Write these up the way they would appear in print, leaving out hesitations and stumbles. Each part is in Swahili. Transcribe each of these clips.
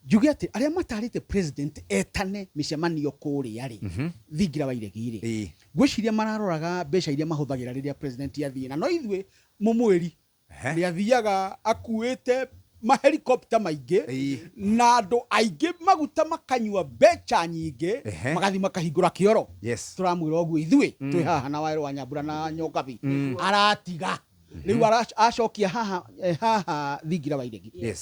Juge ati aria matarite president etane micemanio kuri yari thingira wa iregire gwiciria mararoraga mbeca iria mahuthagira riria president yathie na no ithwe mumweri ni athiaga akuite mahelicopter maingi na andu aingi maguta makanywa mbeca nyingi magathi makahingura kioro turamwira oguo ithwe twi haha na Wairũ wa Nyambura na Nyokabi aratiga riu acokia haha thingira wa iregi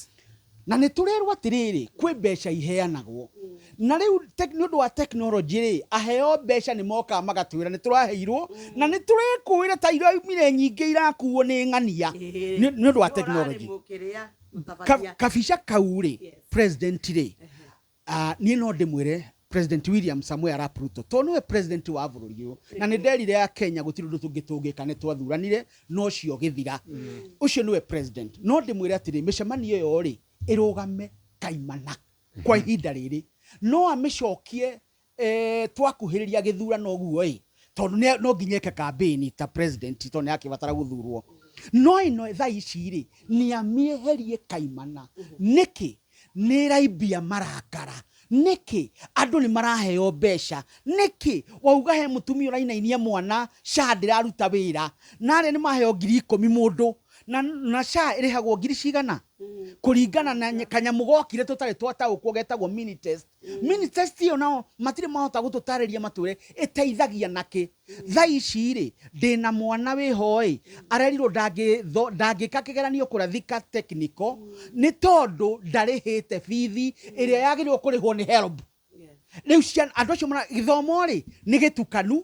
na nä tå rerwo atä rä rä kwä mbeca iheanagwo na rä u nä å ndå wa teknolojä rä aheo mbeca nä moka magatwä ra nä tå raheirwo na nä tå rä kwä ra ta iraumire nyingä irakuo nä ng'ania nä å ndå wa teknolojä kabica kau rä president rä niä no ndä mwä re President William Samoei Arap Ruto to nĩwe president wa bũrũri ũyũ na nĩ nderire ya Kenya gũtirĩ ũndũ tũngĩtũngĩka nĩ twathuranire no cio gĩthira ũcio nĩwe president no ndĩmwĩre atĩrĩ mĩcemanio ĩyo rĩ ĩrũgame kaimana kwa ihinda rĩrĩ no amĩcokie twakuhĩrĩria gĩthurano ũguo tondũ no nginya eke campaign ta president tondũ nĩ akĩbatara gũthurwo no ĩno thaa ici rĩ nĩ amĩeherie kaimana nĩkĩ nĩ raibia marakara niki andu ni maraheo mbeca niki wauga he mutumia urainainia mwana SHA ndiraruta wira na ari ni maheo 10,000 mundu na SHA irihagwo 100,000 kuringana na kanyamu gokire tutari twataũkwo getagwo mini test iyo nao matire mahota gututariria matwire iteithagia naki thaa ici ri ndina mwana wiho arerirwo ndangika kigeranio kurathika technical ni tondu ndarihite bithi iria yagirwo kurihwo ni HELB riu andu acio mara githomo ri ni gitukanu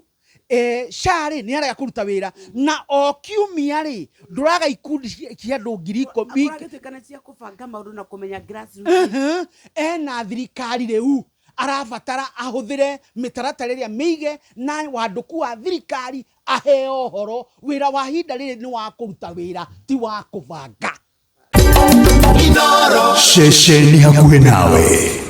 SHA ri ni arega kuruta wira na o kiumia ri nduraga ikundi cia andu 10,000 agituikana cia kubanga maundu na kumenya grassroots na thirikari riu arabatara ahuthire mitaratara iria miige na wanduku wa thirikari aheo horo wira wa hinda riri ni wa kuruta wira ti wa kubanga Shesheni hakuhe nawe.